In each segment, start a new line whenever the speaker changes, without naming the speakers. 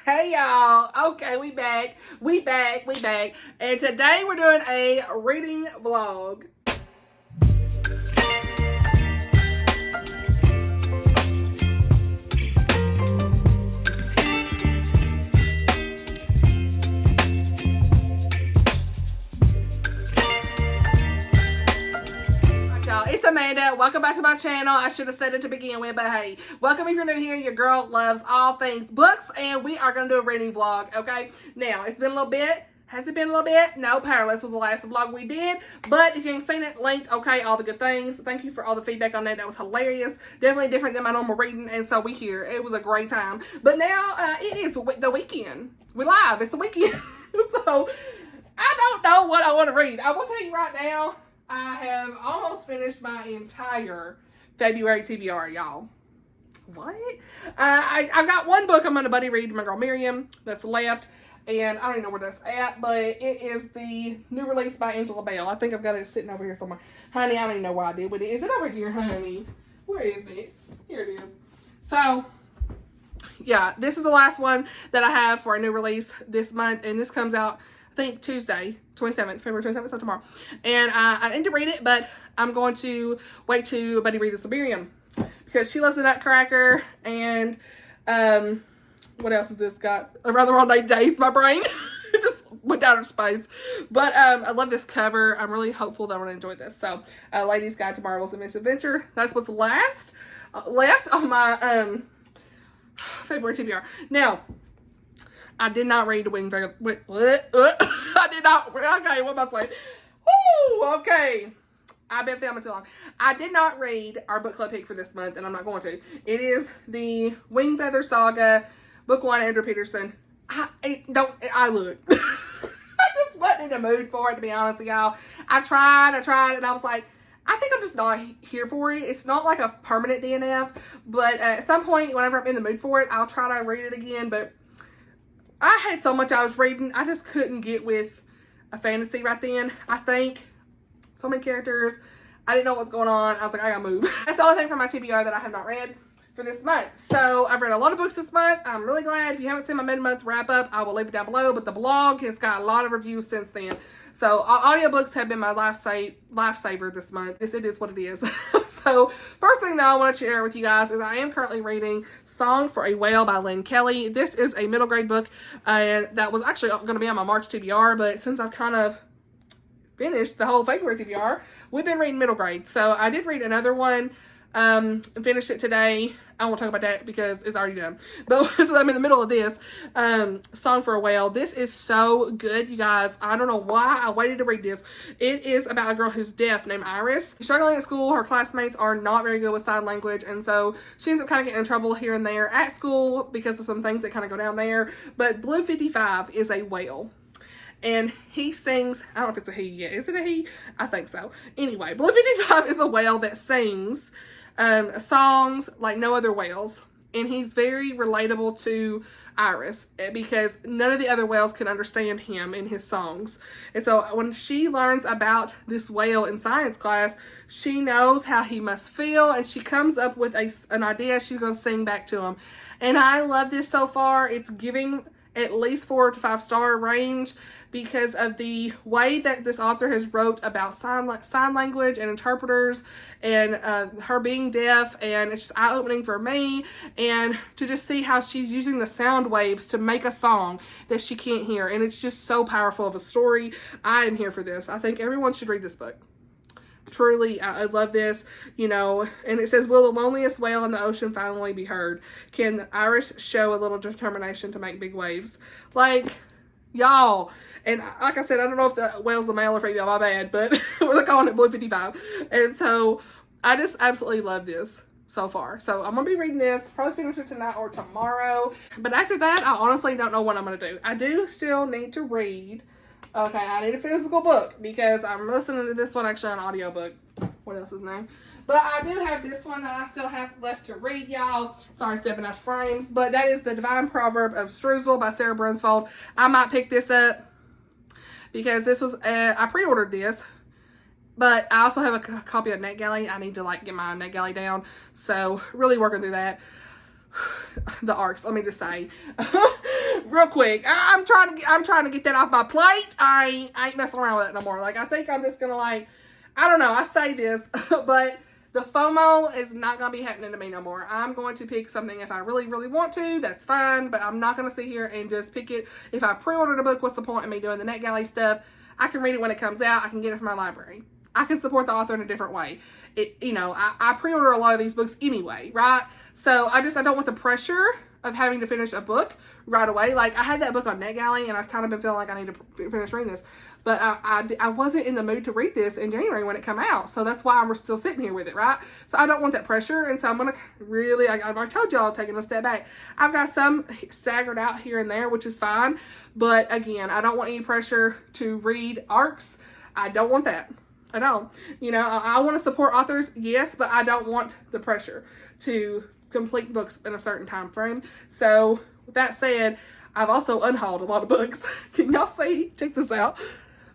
Hey y'all, okay, we back, and today we're doing a reading vlog. It's Amanda. Welcome back to my channel. I should have said it to begin with, but hey, welcome if you're new here. Your girl loves all things books, and we are going to do a reading vlog, okay? Now, it's been a little bit. Has it been a little bit? No, Powerless was the last vlog we did, but if you ain't seen it, linked, okay, all the good things. Thank you for all the feedback on that. That was hilarious. Definitely different than my normal reading, and so we here. It was a great time. But now, it is the weekend. We live. It's the weekend. So, I don't know what I want to read. I will tell you right now, I have almost finished my entire February TBR, y'all. What? I've got one book I'm going to buddy read to my girl Miriam that's left, and I don't even know where that's at, but it is the new release by Angela Bell. I think I've got it sitting over here somewhere. Honey, I don't even know what I did with it. Is it over here, honey? Where is it? Here it is. So, yeah, this is the last one that I have for a new release this month, and this comes out, I think, Tuesday, 27th, February 27th, so tomorrow. And I need to read it, but I'm going to wait to buddy read this to Miriam because she loves the Nutcracker. And what else has this got? Around the Wrong Days, my brain. It just went down to space. But I love this cover. I'm really hopeful that I'm going to enjoy this. So, Ladies Guide to Marvelous Adventure. That's what's left on my February TBR. Now, I did not read the Winged Dragon. I did not. Okay, what am I saying? Woo, okay. I've been filming too long. I did not read our book club pick for this month, and I'm not going to. It is the Wing Feather Saga, Book 1, Andrew Peterson. I look. I just wasn't in the mood for it, to be honest with y'all. I tried, and I was like, I think I'm just not here for it. It's not like a permanent DNF, but at some point, whenever I'm in the mood for it, I'll try to read it again, but I had so much I was reading, I just couldn't get with a fantasy right then. I think so many characters, I didn't know what's going on. I was like, I gotta move. That's the only thing from my TBR that I have not read for this month. So I've read a lot of books this month. I'm really glad. If you haven't seen my mid-month wrap-up, I will leave it down below, but the blog has got a lot of reviews since then. So audiobooks have been my lifesaver this month. It is what it is. So first thing that I want to share with you guys is I am currently reading Song for a Whale by Lynn Kelly. This is a middle grade book, and that was actually going to be on my March TBR, but since I've kind of finished the whole February TBR, we've been reading middle grade. So I did read another one, and finished it today. I won't talk about that because it's already done. But so I'm in the middle of this, Song for a Whale. This is so good, you guys. I don't know why I waited to read this. It is about a girl who's deaf named Iris. She's struggling at school. Her classmates are not very good with sign language, and so she ends up kind of getting in trouble here and there at school because of some things that kind of go down there. But Blue 55 is a whale. And he sings, I don't know if it's a he yet. Is it a he? I think so. Anyway, Blue 55 is a whale that sings songs like no other whales, and he's very relatable to Iris because none of the other whales can understand him in his songs. And so when she learns about this whale in science class, she knows how he must feel, and she comes up with an idea she's going to sing back to him. And I love this so far. It's giving at least 4 to 5 star range because of the way that this author has wrote about sign language and interpreters and her being deaf, and it's just eye-opening for me, and to just see how she's using the sound waves to make a song that she can't hear, and it's just so powerful of a story. I am here for this. I think everyone should read this book. Truly, I love this, you know, and it says, will the loneliest whale in the ocean finally be heard? Can Iris show a little determination to make big waves? Like, y'all, and like I said, I don't know if the whale's the male or female, my bad, but we're calling it Blue 55, and so I just absolutely love this so far. So I'm going to be reading this, probably finish it tonight or tomorrow, but after that, I honestly don't know what I'm going to do. I do still need to read. Okay, I need a physical book because I'm listening to this one actually on audiobook. What else is new? But I do have this one that I still have left to read, y'all. Sorry, stepping out of frames. But that is The Divine Proverb of Streusel by Sarah Brunsfold. I might pick this up because this was, I pre-ordered this. But I also have a copy of NetGalley. I need to like get my NetGalley down. So really working through that. The arcs, let me just say. real quick. I'm trying to get that off my plate. I ain't messing around with it no more. Like, I think I'm just gonna, like, I don't know, I say this, but the FOMO is not going to be happening to me no more. I'm going to pick something if I really, really want to. That's fine, but I'm not going to sit here and just pick it. If I pre-ordered a book, what's the point of me doing the NetGalley stuff? I can read it when it comes out. I can get it from my library. I can support the author in a different way. You know, I pre-order a lot of these books anyway, right? So I don't want the pressure of having to finish a book right away. Like, I had that book on NetGalley, and I've kind of been feeling like I need to finish reading this. But I wasn't in the mood to read this in January when it came out. So that's why we're still sitting here with it, right? So I don't want that pressure. And so I'm going to really, I've already told y'all, taking a step back. I've got some staggered out here and there, which is fine. But again, I don't want any pressure to read arcs. I don't want that. I don't. You know, I want to support authors, yes, but I don't want the pressure to complete books in a certain time frame. So with that said, I've also unhauled a lot of books. Can y'all see? Check this out.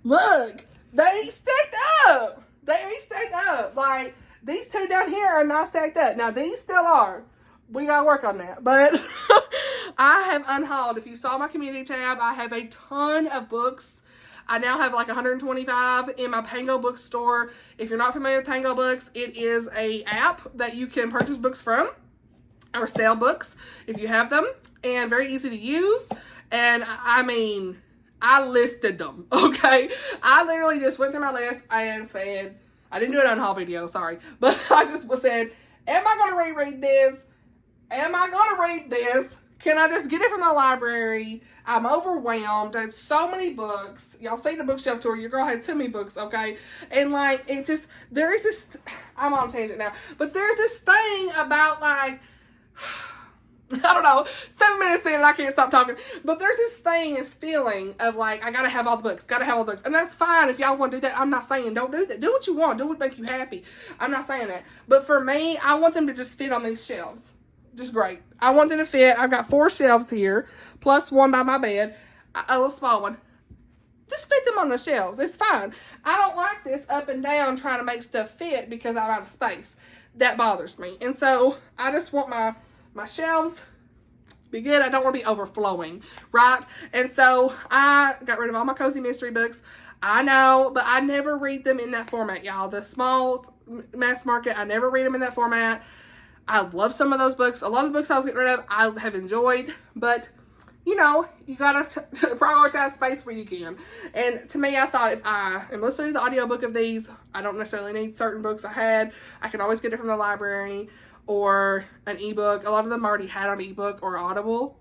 Look, they ain't stacked up. They ain't stacked up. Like, these two down here are not stacked up. Now, these still are. We gotta work on that. But I have unhauled. If you saw my community tab, I have a ton of books. I now have like 125 in my Pango bookstore. If you're not familiar with Pango Books, it is an app that you can purchase books from or sell books if you have them, and very easy to use. And I mean, I listed them, okay? I literally just went through my list and said, I didn't do an unhaul video, sorry, but I just said, am I going to reread this? Am I going to read this? Can I just get it from the library? I'm overwhelmed. I have so many books. Y'all see the bookshelf tour. Your girl has too many books, okay? And, like, it just, there is this, I'm on a tangent now, but there's this thing about, like, I don't know, 7 minutes in and I can't stop talking. But there's this thing, this feeling of like, I gotta have all the books, gotta have all the books. And that's fine if y'all want to do that. I'm not saying don't do that. Do what you want. Do what makes you happy. I'm not saying that. But for me, I want them to just fit on these shelves. Just great. I want them to fit. I've got 4 shelves here, plus one by my bed, a little small one. Just fit them on the shelves. It's fine. I don't like this up and down trying to make stuff fit because I'm out of space. That bothers me. And so I just want my shelves be good. I don't want to be overflowing, right? And so I got rid of all my cozy mystery books. I know, but I never read them in that format, y'all. The small mass market, I never read them in that format. I love some of those books. A lot of the books I was getting rid of, I have enjoyed, but you know, you gotta prioritize space where you can. And to me, I thought if I am listening to the audiobook of these, I don't necessarily need certain books I had. I can always get it from the library or an ebook. A lot of them already had an ebook or Audible.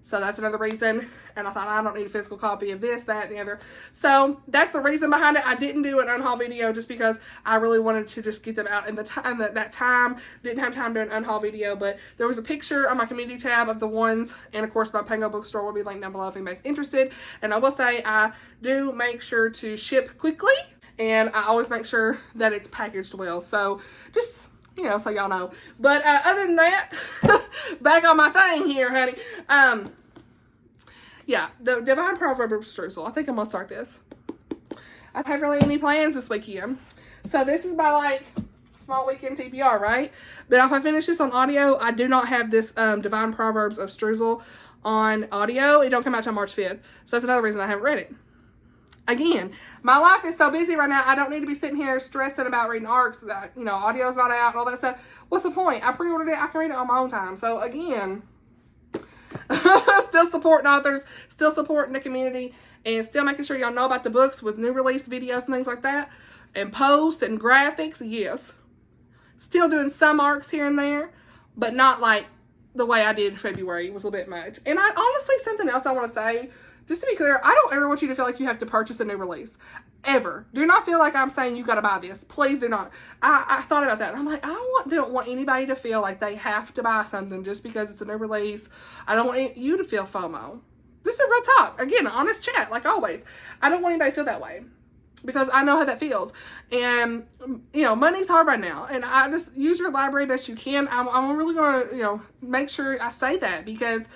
So that's another reason. And I thought, I don't need a physical copy of this, that, and the other. So that's the reason behind it. I didn't do an unhaul video just because I really wanted to just get them out in the time that time. Didn't have time to do an unhaul video, but there was a picture on my community tab of the ones. And of course, my Pango bookstore will be linked down below if anybody's interested. And I will say, I do make sure to ship quickly. And I always make sure that it's packaged well. So just, you know, so y'all know. But other than that, back on my thing here, honey. Yeah, the Divine Proverb of Streusel. I think I'm going to start this. I don't have really any plans this weekend. So this is my, like, small weekend TPR, right? But if I finish this on audio, I do not have this Divine Proverbs of Streusel on audio. It don't come out till March 5th. So that's another reason I haven't read it. Again, my life is so busy right now, I don't need to be sitting here stressing about reading arcs that, you know, audio's not out and all that stuff. What's the point? I pre-ordered it. I can read it on my own time. So, again, still supporting authors, still supporting the community, and still making sure y'all know about the books with new release videos and things like that, and posts and graphics, yes. Still doing some arcs here and there, but not like the way I did in February. It was a little bit much. And I honestly, something else I want to say, just to be clear, I don't ever want you to feel like you have to purchase a new release. Ever. Do not feel like I'm saying you got to buy this. Please do not. I thought about that. And I'm like, don't want anybody to feel like they have to buy something just because it's a new release. I don't want you to feel FOMO. This is a real talk. Again, honest chat, like always. I don't want anybody to feel that way, because I know how that feels. And, you know, money's hard right now. And I just use your library best you can. I'm really going to, you know, make sure I say that, because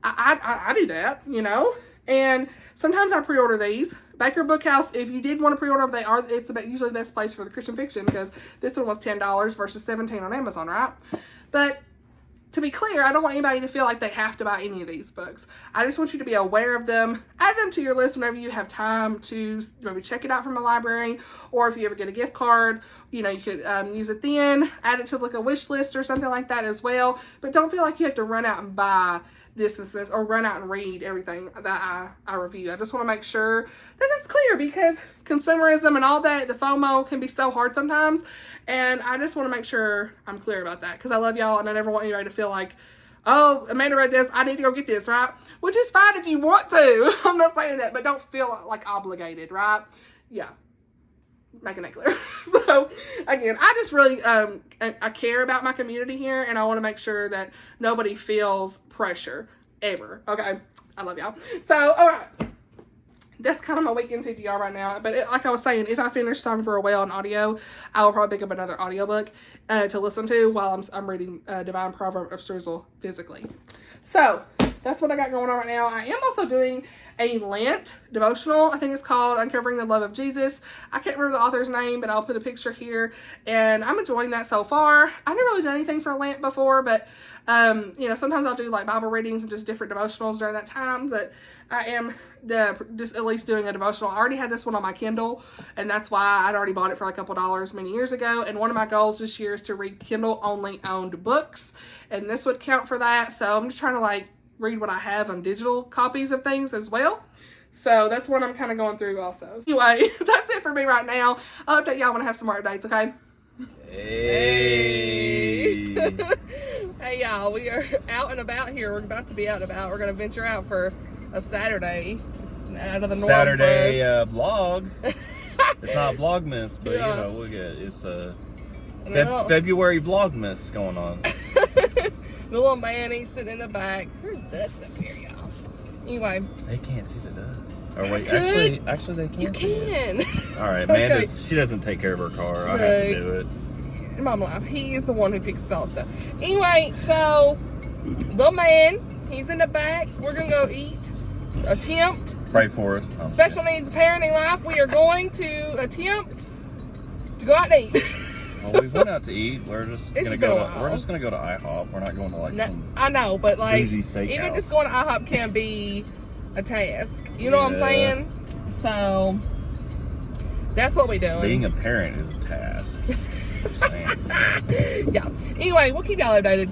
I do that, you know. And sometimes I pre-order these. Baker Bookhouse, if you did want to pre-order them, it's usually the best place for the Christian fiction, because this one was $10 versus $17 on Amazon, right? But to be clear, I don't want anybody to feel like they have to buy any of these books. I just want you to be aware of them. Add them to your list whenever you have time to maybe check it out from a library, or if you ever get a gift card, you know, you could use it then. Add it to like a wish list or something like that as well. But don't feel like you have to run out and buy this, or run out and read everything that I review. I just want to make sure that that's clear, because consumerism and all that, the FOMO can be so hard sometimes. And I just want to make sure I'm clear about that, because I love y'all and I never want anybody to feel like, oh, Amanda read this, I need to go get this, right? Which is fine if you want to. I'm not saying that, but don't feel like obligated, right? Yeah. Making that clear. So again, I just really I care about my community here, and I want to make sure that nobody feels pressure ever. Okay, I love y'all. So all right, that's kind of my weekend TBR right now. But like I was saying, if I finish Song for a Whale on audio, I will probably pick up another audiobook to listen to while I'm reading Divine Proverb of Streusel physically. So that's what I got going on right now. I am also doing a Lent devotional. I think it's called Uncovering the Love of Jesus. I can't remember the author's name, but I'll put a picture here. And I'm enjoying that so far. I've never really done anything for Lent before, but you know, sometimes I'll do like Bible readings and just different devotionals during that time. But I am just at least doing a devotional. I already had this one on my Kindle, and that's why I'd already bought it for like a couple dollars many years ago. And one of my goals this year is to read Kindle only owned books, and this would count for that. So I'm just trying to like read what I have on digital copies of things as well. So that's what I'm kind of going through also. Anyway, that's it for me right now. I'll update y'all when I have some more updates, okay?
Hey.
Hey y'all, we are out and about here. We're about to be out and about. We're going to venture out for a Saturday. It's out of the norm
Saturday
for us.
vlog. It's not Vlogmas, but
Yeah.
you know, we'll get it's February Vlogmas going on.
The little man, he's sitting in the back. There's dust up here, y'all. Anyway.
They can't see the dust. Or wait, actually they can.
You
see
can.
It. All right, Amanda, she doesn't take care of her car. I have to do it.
Mom life. He is the one who fixes all stuff. Anyway, so the man, he's in the back. We're gonna go attempt.
Pray for us.
Special needs parenting life. We are going to attempt to go out and eat.
Well, we went out to eat. We're just gonna go to IHOP. We're not going to like some
I know, but like
bougie steakhouse.
even just going to IHOP can be a task. You know what I'm saying? So that's what we're doing.
Being a parent is a task. Just saying.
Yeah. Anyway, we'll keep y'all updated.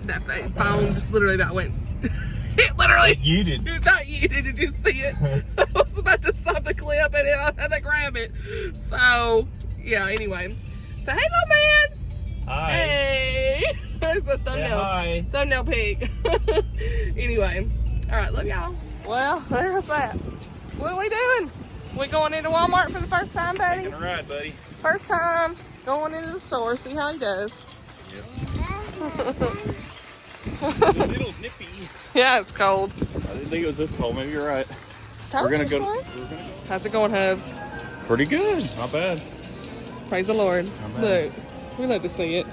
That phone just literally about went. It literally.
You did.
Not you did. Did you see it? I was about to stop the clip and I had to grab it. So yeah. Anyway. So hey, little man.
Hi.
Hey. There's a thumbnail.
Yeah, hi.
Thumbnail pig. Anyway. All right. Love y'all. Well, there's that. What are we doing? We going into Walmart for the first time, buddy?
Taking a ride, buddy.
First time going into the store. See how he does.
Yep. It's a little nippy.
Yeah, it's cold.
I didn't think it was this cold. Maybe you're right.
We're gonna go. How's it going, Hubs?
Pretty good. Not bad.
Praise the Lord. Look, we love to see it.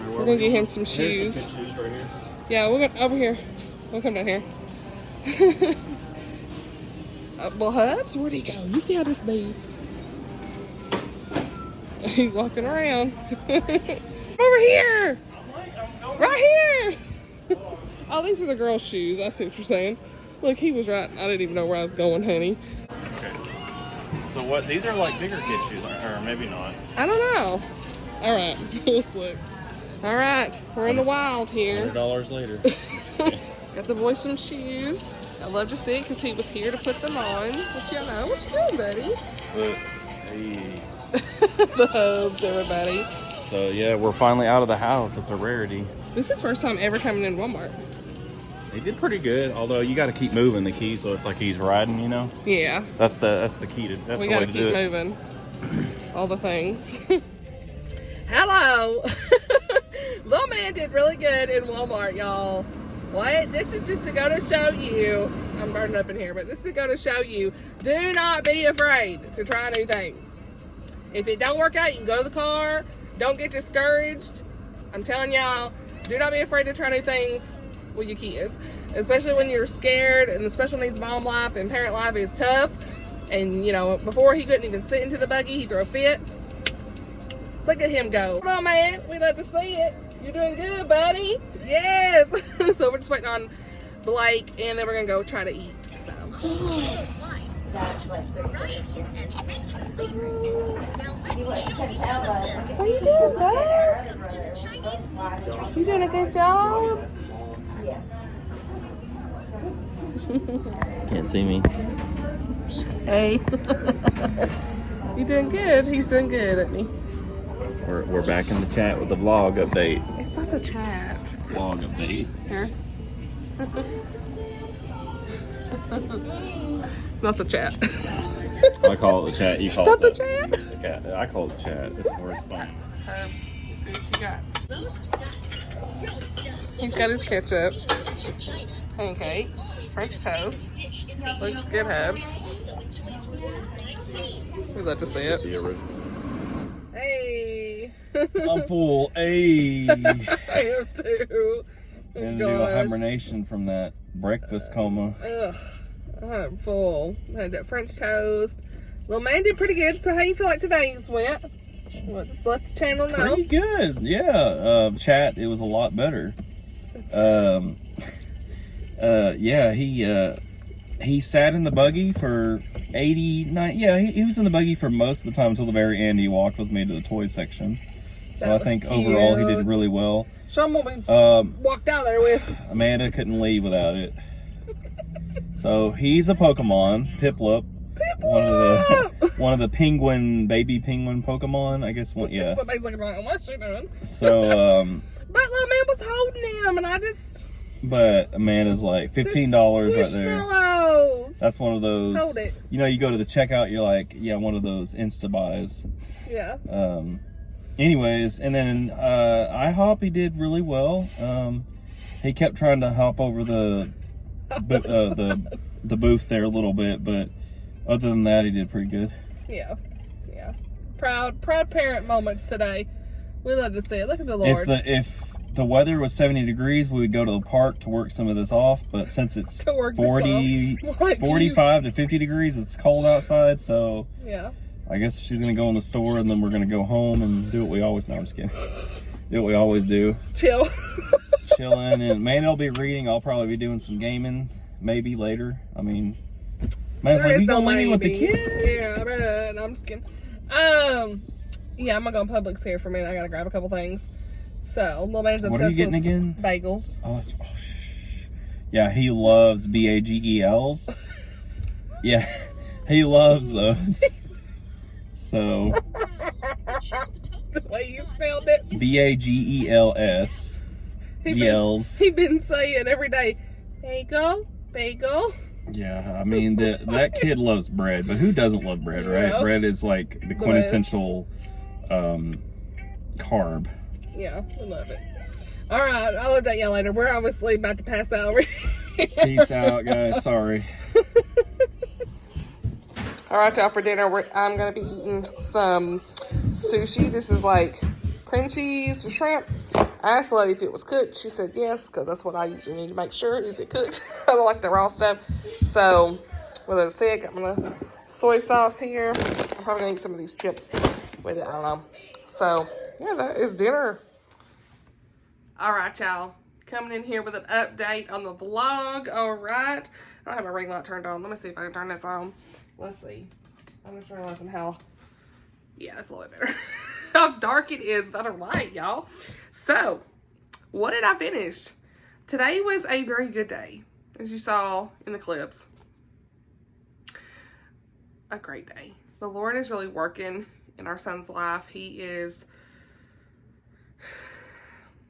We're gonna get him some shoes.
Here's some shoes right here.
Yeah, we're gonna over here. We'll come down here. Well, Hubs, where'd he go? You see how this be? He's walking around. Over here! Right here! Oh, these are the girls' shoes. I see what you're saying. Look, he was right. I didn't even know where I was going, honey.
Okay. So what? These are like bigger kid shoes, or maybe not.
I don't know. All right, let's look. All right, we're in the wild here.
$100 later.
Got the boy some shoes. I love to see it because he was here to put them on. What you know? What you doing, buddy?
Look. Hey.
The Hubs, everybody.
So yeah, we're finally out of the house. It's a rarity.
This is first time ever coming in Walmart.
They did pretty good, although you got to keep moving the key, so it's like he's riding, you know.
Yeah.
That's the key to. That's
We
the way
gotta
to
keep
do it.
moving. All the things. Hello. Little man did really good in Walmart, y'all. What? This is just to go to show you. I'm burning up in here, but this is to go to show you. Do not be afraid to try new things. If it don't work out, you can go to the car. Don't get discouraged. I'm telling y'all, do not be afraid to try new things with your kids. Especially when you're scared and the special needs mom life and parent life is tough. And, you know, before he couldn't even sit into the buggy, he threw a fit. Look at him go. Come on, man. We love to see it. You're doing good, buddy. Yes. So we're just waiting on Blake, and then we're gonna go try to eat. So. What are you doing, bud? You doing a good job?
Can't see me.
Hey. You doing good? He's doing good, isn't he?
We're back in the chat with the vlog update.
It's not the chat.
Vlog update.
Huh? Not the chat.
I call it the chat. You call
Not
it
the chat.
the cat. I call it the chat. It's more fun.
Let's see what you got. He's got his ketchup, pancake, French toast. Looks good, Hubs. We'd love to see it.
The original.
Hey.
I'm full. Hey.
I am too.
Gonna do a hibernation from that breakfast coma.
Ugh. I'm full. I had that French toast. Little man did pretty good. So how you feel like today's went? Let the channel know.
Pretty good. Yeah. Chat, it was a lot better. Yeah, he sat in the buggy for 89. Yeah, he was in the buggy for most of the time until the very end. He walked with me to the toy section. So I think overall he did really well.
Show him what we walked out there with.
Amanda couldn't leave without it. So he's a Pokemon, Piplup. One of the penguin, baby penguin Pokemon, I guess. Yeah.
Somebody's looking around. What's she doing?
So,
but little man was holding him, and I just.
But Amanda's like $15 right there. That's one of those.
Hold it.
You know, you go to the checkout, you're like, yeah, one of those Insta buys.
Yeah.
Anyways, and then IHOP, he did really well. He kept trying to hop over the booth there a little bit, but other than that, he did pretty good.
Yeah. Yeah. Proud parent moments today. We love to see it. Look at the Lord.
If the weather was 70 degrees, we would go to the park to work some of this off, but since it's 45 to 50 degrees, it's cold outside, so
yeah.
I guess she's gonna go in the store, and then we're gonna go home and do what we always. No, I'm just kidding. Do what we always do.
Chill.
Chilling, and Man'll be reading. I'll probably be doing some gaming, maybe later. I mean, Man's like, you gonna leave me with the kids?
Yeah, right. I'm just kidding. Yeah, I'm gonna go in Publix here for a minute. I gotta grab a couple things. So, little man's obsessed with.
What are you getting again?
Bagels.
Yeah, he loves BAGELs. Yeah, he loves those. So.
The way you spelled it.
BAGELS. GLs.
He been saying every day, bagel.
Yeah, I mean, that kid loves bread, but who doesn't love bread, right?
Yeah.
Bread is like the quintessential carb.
Yeah, I love it. All right, I'll update y'all later. We're obviously about to pass out over here.
Peace out, guys. Sorry.
All right, y'all, for dinner, I'm going to be eating some sushi. This is like cream cheese with shrimp. I asked the lady if it was cooked. She said yes, because that's what I usually need to make sure. Is it cooked? I don't like the raw stuff. So, with it said, got my soy sauce here. I'm probably going to eat some of these chips with it. I don't know. So, yeah, that is dinner. All right, y'all. Coming in here with an update on the vlog. All right. I don't have my ring light turned on. Let me see if I can turn this on. Let's see. I'm just realizing how, yeah, it's a little bit better. How dark it is without a light, y'all. So, what did I finish? Today was a very good day, as you saw in the clips. A great day. The Lord is really working in our son's life. He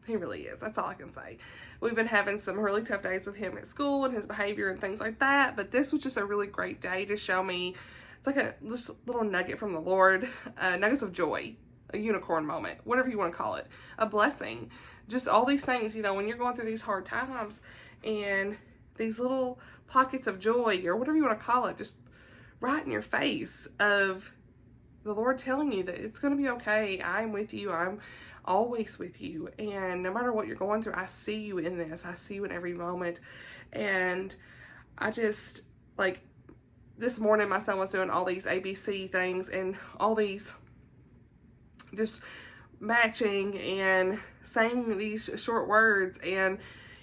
really is. That's all I can say. We've been having some really tough days with him at school and his behavior and things like that. But this was just a really great day to show me. It's like a just little nugget from the Lord. Nuggets of joy. A unicorn moment. Whatever you want to call it. A blessing. Just all these things, you know, when you're going through these hard times. And these little pockets of joy. Or whatever you want to call it. Just right in your face of the Lord telling you that it's going to be okay. I'm with you. I'm always with you, and no matter what you're going through, I see you in this. I see you in every moment. And I just, like, this morning my son was doing all these ABC things and all these just matching and saying these short words and,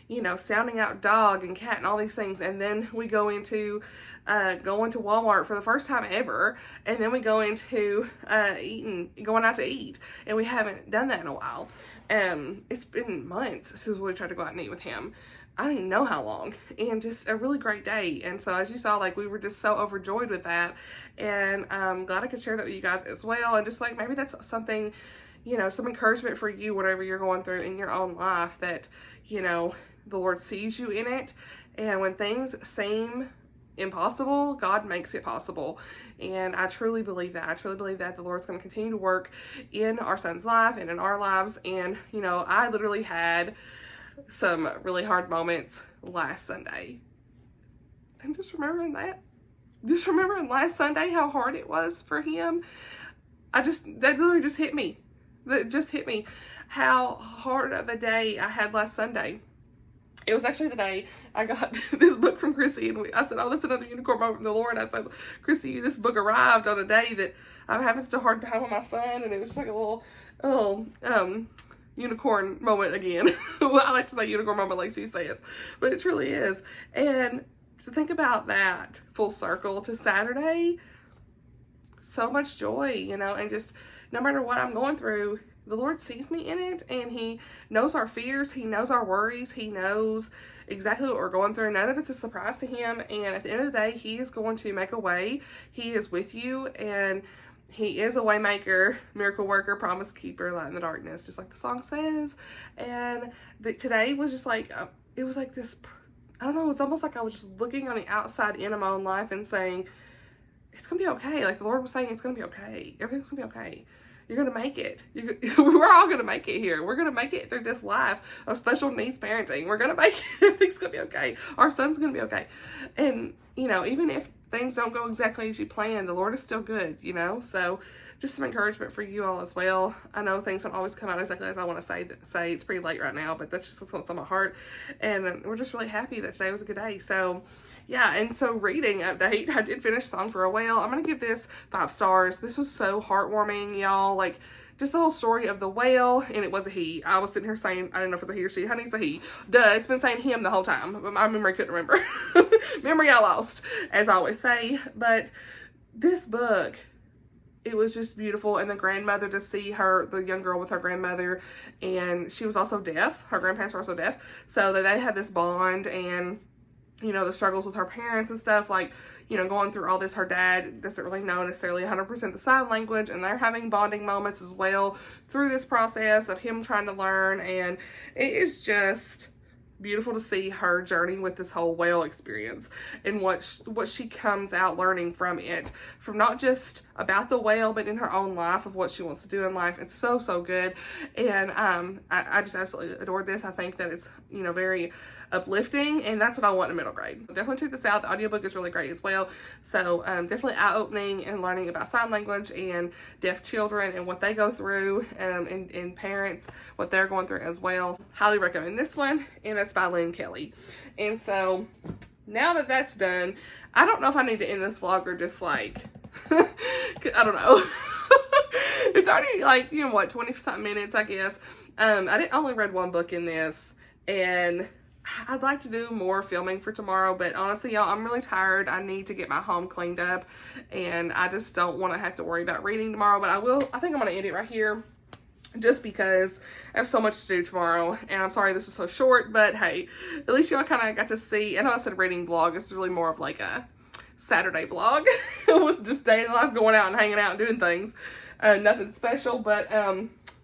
you know, sounding out dog and cat and all these things. And then we go into going to Walmart for the first time ever. And then we go into going out to eat. And we haven't done that in a while. It's been months since we tried to go out and eat with him. I don't even know how long, and just a really great day. And so as you saw, like, we were just so overjoyed with that, and I'm glad I could share that with you guys as well. And just like, maybe that's something, you know, some encouragement for you, whatever you're going through in your own life, that, you know, the Lord sees you in it. And when things seem impossible, God makes it possible. And I truly believe that. I truly believe that the Lord's going to continue to work in our son's life and in our lives. And, you know, I literally had some really hard moments last Sunday. And just remembering last Sunday how hard it was for him. That literally just hit me. That just hit me how hard of a day I had last Sunday. It was actually the day I got this book from Chrissy, and I said, oh, that's another unicorn moment from the Lord. I said, Chrissy, this book arrived on a day that I'm having such a hard time with my son, and it was just like a little unicorn moment again. Well, I like to say unicorn moment like she says, but it truly is. And to think about that full circle to Saturday, so much joy, you know, and just no matter what I'm going through, the Lord sees me in it, and he knows our fears, he knows our worries, he knows exactly what we're going through. None of it's a surprise to him, and at the end of the day, he is going to make a way. He is with you, and he is a way maker, miracle worker, promise keeper, light in the darkness, just like the song says. And today was just like, it was like this, I don't know, it's almost like I was just looking on the outside in of my own life and saying, it's going to be okay. Like the Lord was saying, it's going to be okay. Everything's going to be okay. You're going to make it. We're all going to make it here. We're going to make it through this life of special needs parenting. We're going to make it. Everything's going to be okay. Our son's going to be okay. And, you know, even if things don't go exactly as you planned, the Lord is still good, you know? So just some encouragement for you all as well. I know things don't always come out exactly as I want to say. It's pretty late right now, but that's just what's on my heart. And we're just really happy that today was a good day. So yeah, and so reading update, I did finish Song for a Whale. I'm going to give this 5 stars. This was so heartwarming, y'all. Like, just the whole story of the whale, and it was a he. I was sitting here saying, I didn't know if it was a he or she. Honey, it's a he. Duh, it's been saying him the whole time, but my memory couldn't remember. Memory I lost, as I always say. But this book, it was just beautiful. And the grandmother, to see her, the young girl with her grandmother, and she was also deaf. Her grandparents were also deaf. So they had this bond, and, you know, the struggles with her parents and stuff, like, you know, going through all this. Her dad doesn't really know necessarily 100% the sign language, and they're having bonding moments as well through this process of him trying to learn. And it is just beautiful to see her journey with this whole whale experience and what she comes out learning from it, from not just about the whale, but in her own life of what she wants to do in life. It's so good. And I just absolutely adored this. I think that it's, you know, very uplifting, and that's what I want in middle grade. Definitely check this out. The audiobook is really great as well. So definitely eye-opening and learning about sign language and deaf children and what they go through, and parents, what they're going through as well. Highly recommend this one, and that's by Lynn Kelly. And so now that that's done, I don't know if I need to end this vlog or just like, I don't know. It's already like, you know what, 20-something minutes, I guess. I only read one book in this, and I'd like to do more filming for tomorrow, but honestly, y'all, I'm really tired. I need to get my home cleaned up, and I just don't want to have to worry about reading tomorrow, but I think I'm going to end it right here, just because I have so much to do tomorrow. And I'm sorry this was so short, but hey, at least y'all kind of got to see. I know I said reading vlog. This is really more of like a Saturday vlog with just day in life, going out and hanging out and doing things. Nothing special, but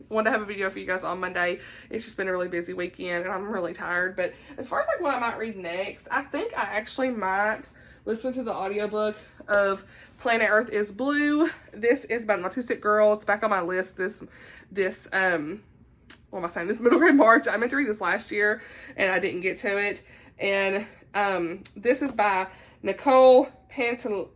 wanted to have a video for you guys on Monday. It's just been a really busy weekend, and I'm really tired. But as far as like what I might read next, I think I actually might listen to the audiobook of Planet Earth is Blue. This is about an autistic girl. It's back on my list this what am I saying, this middle grade March. I meant to read this last year, and I didn't get to it. And this is by Nicole Pantalikos.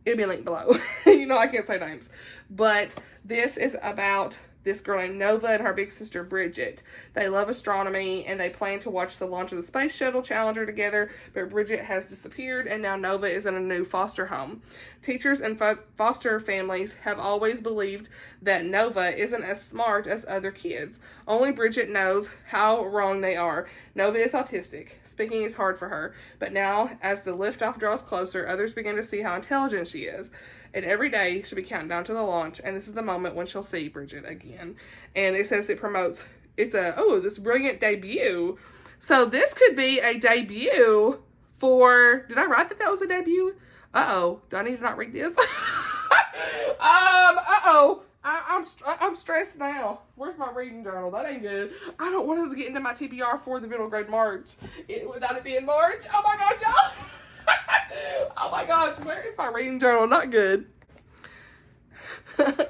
It'll be linked below. You know, I can't say names. But this is about this girl named Nova and her big sister Bridget. They love astronomy and they plan to watch the launch of the Space Shuttle Challenger together, but Bridget has disappeared and now Nova is in a new foster home. Teachers and foster families have always believed that Nova isn't as smart as other kids. Only Bridget knows how wrong they are. Nova is autistic. Speaking is hard for her, but now as the liftoff draws closer, others begin to see how intelligent she is. And every day she'll be counting down to the launch, and this is the moment when she'll see Bridget again. And it says it promotes, this brilliant debut. So this could be a debut for, did I write that was a debut? Uh-oh, do I need to not read this? I'm stressed now. Where's my reading journal? That ain't good. I don't want us to get into my TBR for the middle grade March without it being March. Oh my gosh, y'all. Oh my gosh, where is my reading journal? Not good.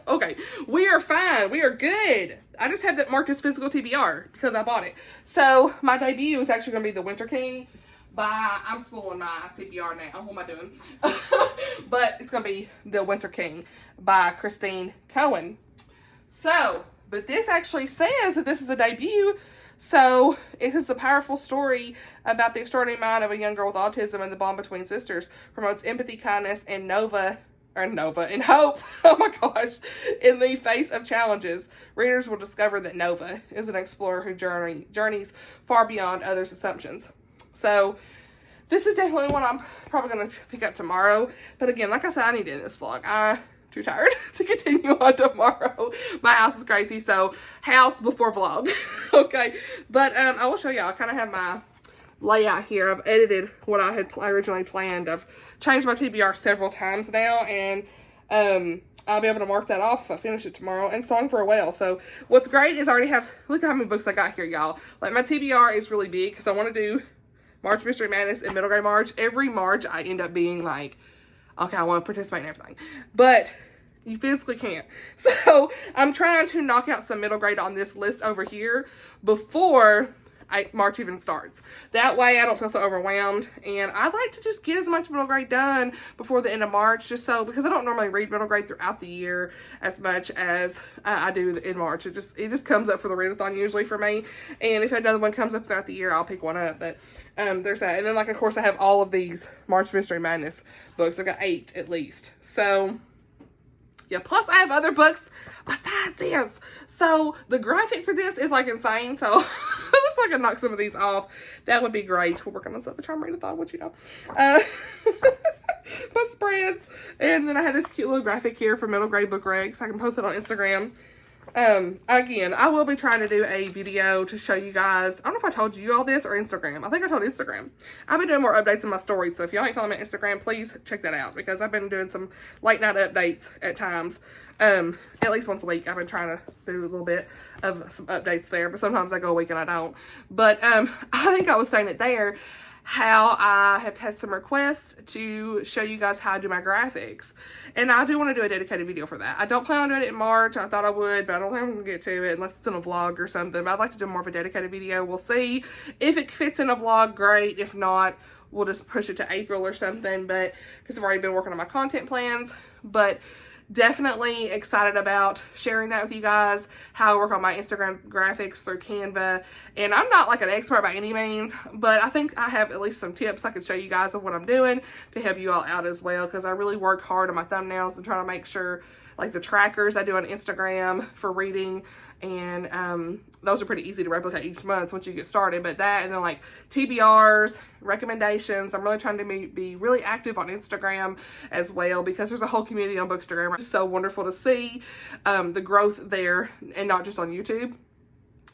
Okay, we are fine. We are good. I just have that marked as physical TBR because I bought it. So my debut is actually going to be The Winter King by, I'm spoiling my TBR now. What am I doing? But it's going to be The Winter King by Christine Cohen. So, but this actually says that this is a debut. So, it is a powerful story about the extraordinary mind of a young girl with autism and the bond between sisters. Promotes empathy, kindness, and hope. Oh my gosh. In the face of challenges, readers will discover that Nova is an explorer who journeys far beyond others' assumptions. So, this is definitely one I'm probably going to pick up tomorrow. But again, like I said, I need to end this vlog. I'm too tired to continue on tomorrow. My house is crazy, so house before vlog. Okay, but I will show y'all. I kind of have my layout here. I've edited what I had originally planned. I've changed my TBR several times now, and I'll be able to mark that off if I finish it tomorrow. And Song for a Whale. So what's great is I already have, look how many books I got here, y'all. Like my TBR is really big because I want to do March Mystery Madness and Middle Grade March. Every March I end up being like, okay, I want to participate in everything. But you physically can't. So I'm trying to knock out some middle grade on this list over here before March even starts. That way I don't feel so overwhelmed. And I like to just get as much middle grade done before the end of March, just so, because I don't normally read middle grade throughout the year as much as I do in March. It just comes up for the readathon usually for me. And if another one comes up throughout the year, I'll pick one up. But there's that. And then, like, of course, I have all of these March Mystery Madness books. I've got 8 at least. So yeah, plus I have other books besides this. So the graphic for this is like insane. So let's I can knock some of these off. That would be great. We're working on something. Trying to read a thought, what you know. My spreads. And then I have this cute little graphic here for middle grade book regs. I can post it on Instagram. Again, I will be trying to do a video to show you guys. I don't know if I told you all this or Instagram. I think I told Instagram. I've been doing more updates in my stories. So if y'all ain't following me on Instagram, please check that out, because I've been doing some late night updates at times. At least once a week. I've been trying to do a little bit of some updates there, but sometimes I go a week and I don't. But, I think I was saying it there, how I have had some requests to show you guys how I do my graphics. And I do want to do a dedicated video for that. I don't plan on doing it in March. I thought I would, but I don't think I'm going to get to it unless it's in a vlog or something. But I'd like to do more of a dedicated video. We'll see. If it fits in a vlog, great. If not, we'll just push it to April or something. But because I've already been working on my content plans. But definitely excited about sharing that with you guys, how I work on my Instagram graphics through Canva. And I'm not like an expert by any means, but I think I have at least some tips I can show you guys of what I'm doing to help you all out as well, because I really work hard on my thumbnails and try to make sure, like the trackers I do on Instagram for reading, and those are pretty easy to replicate each month once you get started. But that, and then like TBRs, recommendations, I'm really trying to be really active on Instagram as well, because there's a whole community on Bookstagram. It's so wonderful to see the growth there, and not just on YouTube,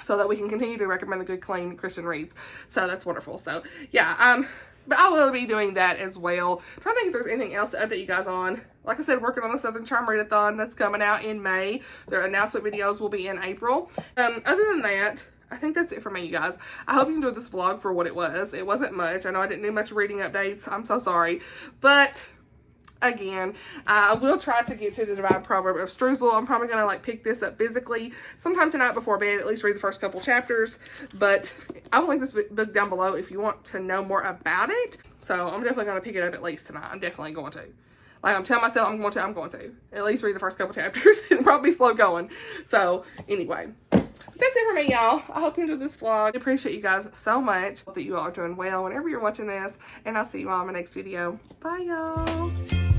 so that we can continue to recommend the good, clean Christian reads. So that's wonderful. So yeah, but I will be doing that as well. I'm trying to think if there's anything else to update you guys on. Like I said, working on the Southern Charm Readathon that's coming out in May. Their announcement videos will be in April. Other than that, I think that's it for me, you guys. I hope you enjoyed this vlog for what it was. It wasn't much. I know I didn't do much reading updates. I'm so sorry. But again, I will try to get to the Divine Proverb of Streusel. I'm probably going to like pick this up physically sometime tonight before bed, at least read the first couple chapters. But I will link this book down below if you want to know more about it. So I'm definitely going to pick it up at least tonight. I'm definitely going to. Like, I'm telling myself I'm going to. At least read the first couple chapters. It'll probably be slow going. So, anyway. That's it for me, y'all. I hope you enjoyed this vlog. I appreciate you guys so much. Hope that you all are doing well whenever you're watching this. And I'll see you all in my next video. Bye, y'all.